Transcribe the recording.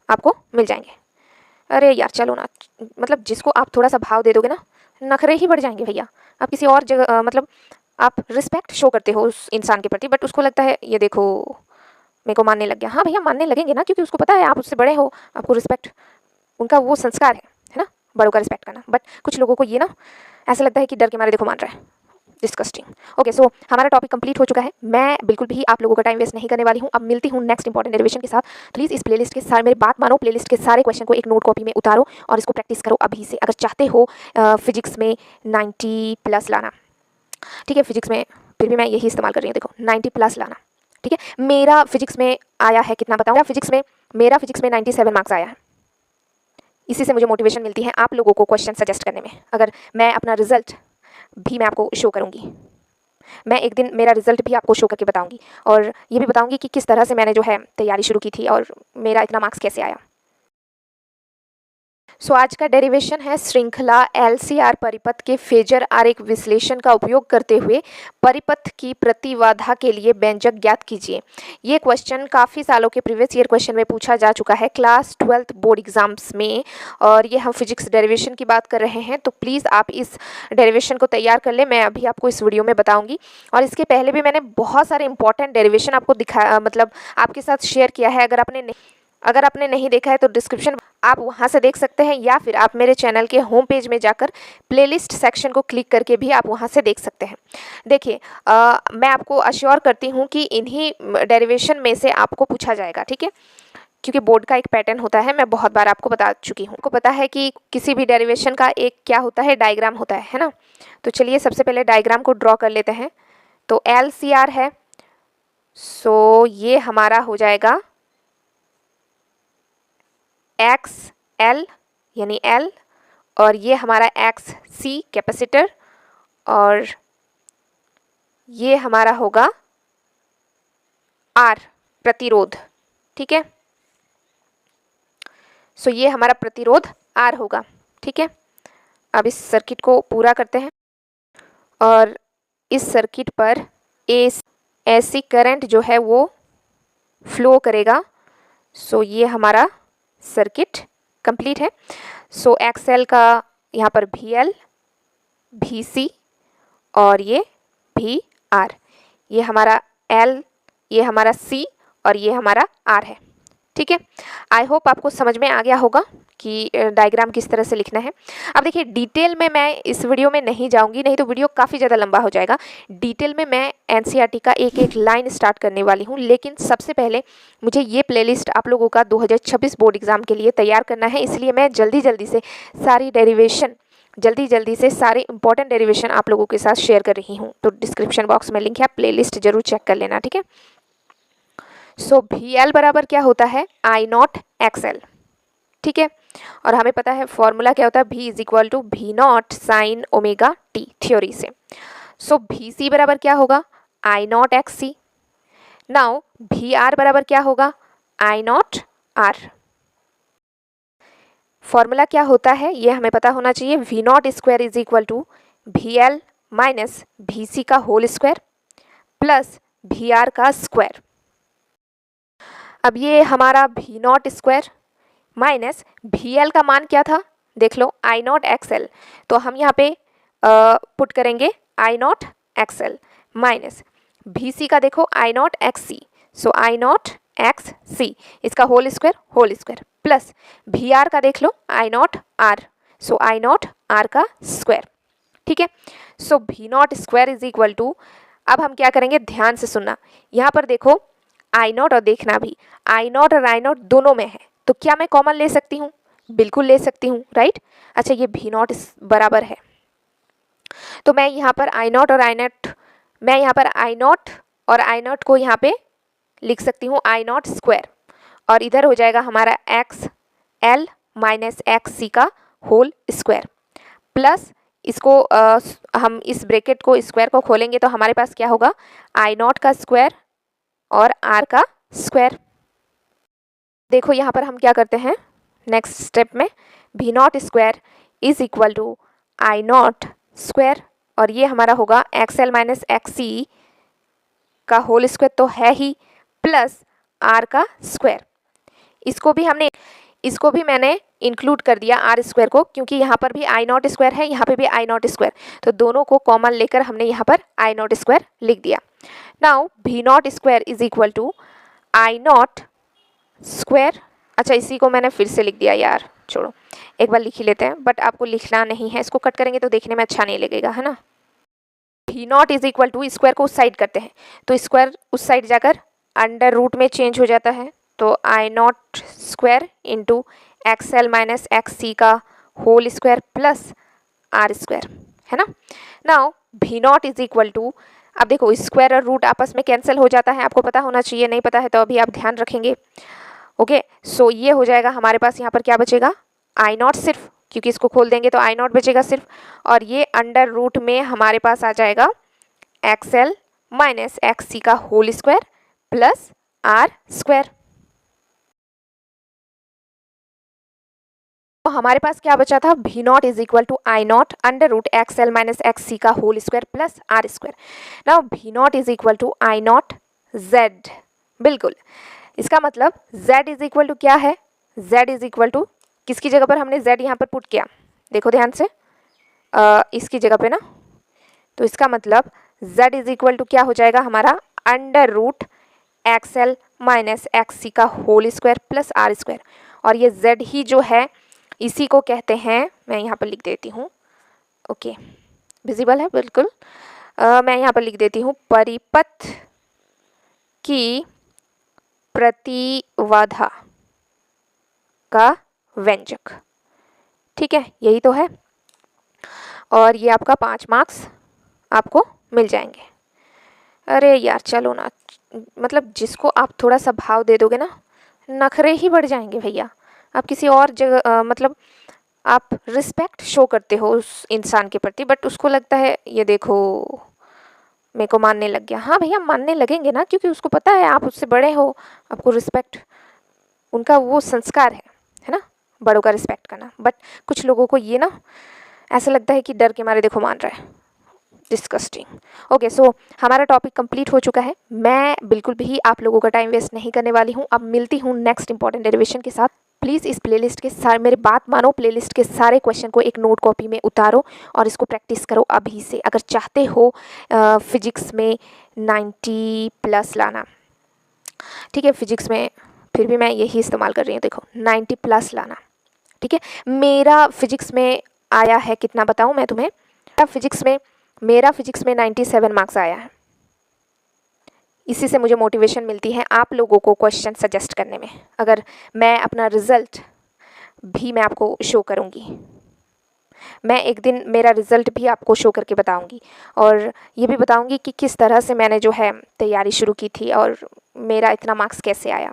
आपको मिल जाएंगे। अरे यार चलो ना, मतलब जिसको आप थोड़ा सा भाव दे दोगे ना, नखरे ही बढ़ जाएंगे भैया। आप किसी और जगह मतलब आप रिस्पेक्ट शो करते हो उस इंसान के प्रति, बट उसको लगता है ये देखो मेरे को मानने लग गया। हाँ भैया मानने लगेंगे ना, क्योंकि उसको पता है आप उससे बड़े हो, आपको रिस्पेक्ट, उनका वो संस्कार है ना, बड़ों का रिस्पेक्ट करना। बट कुछ लोगों को ये ना ऐसा लगता है कि डर के मारे देखो मान रहा है। डिस्कस्टिंग। ओके, सो हमारा टॉपिक कंप्लीट हो चुका है। मैं बिल्कुल भी आप लोगों का टाइम वेस्ट नहीं करने वाली हूँ। अब मिलती हूँ नेक्स्ट इंपॉर्टेंट डेरिवेशन के साथ। प्लीज़ इस प्लेलिस्ट के सारे, मेरी बात मानो, प्लेलिस्ट के सारे क्वेश्चन को एक नोट कॉपी में उतारो और इसको प्रैक्टिस करो अभी से, अगर चाहते हो फिजिक्स में 90+ लाना। ठीक है, फिजिक्स में फिर भी मैं यही इस्तेमाल कर रही हूँ, देखो 90+ लाना। ठीक है, मेरा फिजिक्स में आया है कितना बताऊँ? मेरा फिजिक्स में 97 मार्क्स आया है। इसी से मुझे मोटिवेशन मिलती है आप लोगों को क्वेश्चन सजेस्ट करने में। अगर मैं अपना रिजल्ट भी मैं आपको शो करूँगी, मैं एक दिन मेरा रिजल्ट भी आपको शो करके बताऊंगी, और ये भी बताऊंगी कि किस तरह से मैंने जो है तैयारी शुरू की थी और मेरा इतना मार्क्स कैसे आया। सो आज का डेरिवेशन है श्रृंखला LCR परिपथ के फेजर आरेख विश्लेषण का उपयोग करते हुए परिपथ की प्रतिबाधा के लिए व्यंजक ज्ञात कीजिए। ये क्वेश्चन काफ़ी सालों के प्रीवियस ईयर क्वेश्चन में पूछा जा चुका है क्लास 12th बोर्ड एग्जाम्स में, और ये हम फिजिक्स डेरिवेशन की बात कर रहे हैं। तो प्लीज़ आप इस डेरिवेशन को तैयार कर लें, मैं अभी आपको इस वीडियो में बताऊँगी। और इसके पहले भी मैंने बहुत सारे इंपॉर्टेंट डेरिवेशन आपको दिखाया, मतलब आपके साथ शेयर किया है। अगर आपने नहीं देखा है तो डिस्क्रिप्शन आप वहां से देख सकते हैं, या फिर आप मेरे चैनल के होम पेज में जाकर प्लेलिस्ट सेक्शन को क्लिक करके भी आप वहां से देख सकते हैं। देखिए, मैं आपको अश्योर करती हूं कि इन्हीं डेरिवेशन में से आपको पूछा जाएगा। ठीक है, क्योंकि बोर्ड का एक पैटर्न होता है, मैं बहुत बार आपको बता चुकी हूँ। आपको पता है कि किसी भी डेरिवेशन का एक क्या होता है, डायग्राम होता है ना। तो चलिए सबसे पहले डायग्राम को ड्रॉ कर लेते हैं। तो LCR है, सो ये हमारा हो जाएगा XL यानी L, और ये हमारा XC कैपेसिटर, और ये हमारा होगा R प्रतिरोध। ठीक है, सो ये हमारा प्रतिरोध R होगा। ठीक है, अब इस सर्किट को पूरा करते हैं, और इस सर्किट पर AC करंट जो है वो फ्लो करेगा। सो ये हमारा सर्किट कंप्लीट है। सो XL का यहाँ पर VL, VC और ये VR, ये हमारा L, ये हमारा C और ये हमारा R है। ठीक है, आई होप आपको समझ में आ गया होगा कि डायग्राम किस तरह से लिखना है। अब देखिए, डिटेल में मैं इस वीडियो में नहीं जाऊंगी, नहीं तो वीडियो काफ़ी ज़्यादा लंबा हो जाएगा। डिटेल में मैं NCERT का एक एक लाइन स्टार्ट करने वाली हूँ, लेकिन सबसे पहले मुझे ये प्लेलिस्ट आप लोगों का 2026 बोर्ड एग्जाम के लिए तैयार करना है, इसलिए मैं जल्दी जल्दी से सारे इंपॉर्टेंट डेरिवेशन आप लोगों के साथ शेयर कर रही हूँ। तो डिस्क्रिप्शन बॉक्स में लिंक है, प्ले लिस्ट जरूर चेक कर लेना। ठीक है, सो VL बराबर क्या होता है, I0 XL। ठीक है, और हमें पता है फॉर्मूला क्या होता है, V is equal to V0 sine omega t theory से। सो VC बराबर क्या होगा, I0 XC। नाउ VR बराबर क्या होगा, I0 R। फॉर्मूला क्या होता है ये हमें पता होना चाहिए, V0 square is equal to VL minus VC का होल स्क्वायर प्लस VR का स्क्वायर। अब ये हमारा V0 स्क्वायर माइनस VL का मान क्या था, देख लो I0 XL, तो हम यहाँ पे पुट करेंगे I0 XL माइनस VC का देखो I0 XC, so I0 XC इसका होल स्क्वायर प्लस VR का देख लो I0 R, so I0 R का स्क्वायर। ठीक है, so V0 square is equal to, अब हम क्या करेंगे, ध्यान से सुनना, यहाँ पर देखो I0 और देखना भी, I0 और I0 दोनों में है, तो क्या मैं कॉमन ले सकती हूँ, बिल्कुल ले सकती हूँ, राइट। अच्छा, ये V0 बराबर है, तो मैं यहाँ पर I0 और I0 को यहाँ पे लिख सकती हूँ I0 स्क्वायर, और इधर हो जाएगा हमारा XL माइनस XC का होल स्क्वायर प्लस इसको हम इस ब्रैकेट को स्क्वायर को खोलेंगे तो हमारे पास क्या होगा, I0 का स्क्वायर और R का स्क्वायर। देखो यहाँ पर हम क्या करते हैं, नेक्स्ट स्टेप में V0 square is equal to I0 square, और ये हमारा होगा XL माइनस XC का होल स्क्वायर तो है ही, प्लस R का स्क्वायर। इसको भी मैंने इंक्लूड कर दिया आर स्क्वायर को, क्योंकि यहाँ पर भी आई नॉट स्क्वायर है, यहाँ पे भी आई नॉट स्क्वायर, तो दोनों को कॉमन लेकर हमने यहाँ पर आई नॉट स्क्वायर लिख दिया। Now V naught square is equal to I naught square. अच्छा, इसी को मैंने फिर से लिख दिया यार, छोड़ो, एक बार लिख ही लेते हैं, बट आपको लिखना नहीं है, इसको कट करेंगे तो देखने में अच्छा नहीं लगेगा, है ना। V naught is equal to, square को उस साइड करते हैं, तो स्क्वायर उस साइड जाकर अंडर रूट में चेंज हो जाता है, तो I naught square into X L minus X C का whole square plus R square, है ना। Now V naught is equal to, अब देखो स्क्वायर और रूट आपस में कैंसिल हो जाता है, आपको पता होना चाहिए, नहीं पता है तो अभी आप ध्यान रखेंगे। ओके, सो ये हो जाएगा हमारे पास, यहाँ पर क्या बचेगा, आई नॉट सिर्फ, क्योंकि इसको खोल देंगे तो आई नॉट बचेगा सिर्फ, और ये अंडर रूट में हमारे पास आ जाएगा X L minus X C का whole square plus R square. तो हमारे पास क्या बचा था, V naught is equal to I naught under root X L minus X C का whole square plus R square. Now V naught is equal to I naught Z, बिल्कुल, इसका मतलब z इज इक्वल टू क्या है, z is equal to किसकी जगह पर हमने z यहाँ पर पुट किया, देखो ध्यान से, इसकी जगह पे ना, तो इसका मतलब z इज इक्वल टू क्या हो जाएगा हमारा, under root X L minus X C का whole square plus R square, और ये z ही जो है इसी को कहते हैं, मैं यहाँ पर लिख देती हूँ, ओके विजिबल है बिल्कुल, मैं यहाँ पर लिख देती हूँ परिपथ की प्रतिबाधा का व्यंजक, ठीक है, यही तो है, और ये आपका 5 मार्क्स आपको मिल जाएंगे। अरे यार चलो ना, मतलब जिसको आप थोड़ा सा भाव दे दोगे ना, नखरे ही बढ़ जाएंगे भैया। आप किसी और जगह मतलब आप रिस्पेक्ट शो करते हो उस इंसान के प्रति, बट उसको लगता है ये देखो मेरे को मानने लग गया। हाँ भैया मानने लगेंगे ना, क्योंकि उसको पता है आप उससे बड़े हो, आपको रिस्पेक्ट, उनका वो संस्कार है ना, बड़ों का रिस्पेक्ट करना। बट कुछ लोगों को ये ना ऐसा लगता है कि डर के मारे देखो मान रहा है, डिस्कस्टिंग। ओके, सो हमारा टॉपिक कंप्लीट हो चुका है। मैं बिल्कुल भी आप लोगों का टाइम वेस्ट नहीं करने वाली हूँ। अब मिलती हूँ नेक्स्ट इंपॉर्टेंट डेरिवेशन के साथ। प्लीज़ इस प्लेलिस्ट के सारे, मेरी बात मानो, प्लेलिस्ट के सारे क्वेश्चन को एक नोट कॉपी में उतारो और इसको प्रैक्टिस करो अभी से। अगर चाहते हो फिजिक्स में 90+ लाना, ठीक है, फिजिक्स में फिर भी मैं यही इस्तेमाल कर रही हूँ, देखो 90+ लाना, ठीक है। मेरा फिजिक्स में आया है कितना बताऊँ मैं तुम्हें, मेरा फिजिक्स में 97 मार्क्स आया है। इसी से मुझे मोटिवेशन मिलती है आप लोगों को क्वेश्चन सजेस्ट करने में। अगर मैं अपना रिज़ल्ट भी मैं आपको शो करूँगी, मैं एक दिन मेरा रिज़ल्ट भी आपको शो करके बताऊँगी, और ये भी बताऊँगी कि किस तरह से मैंने जो है तैयारी शुरू की थी और मेरा इतना मार्क्स कैसे आया।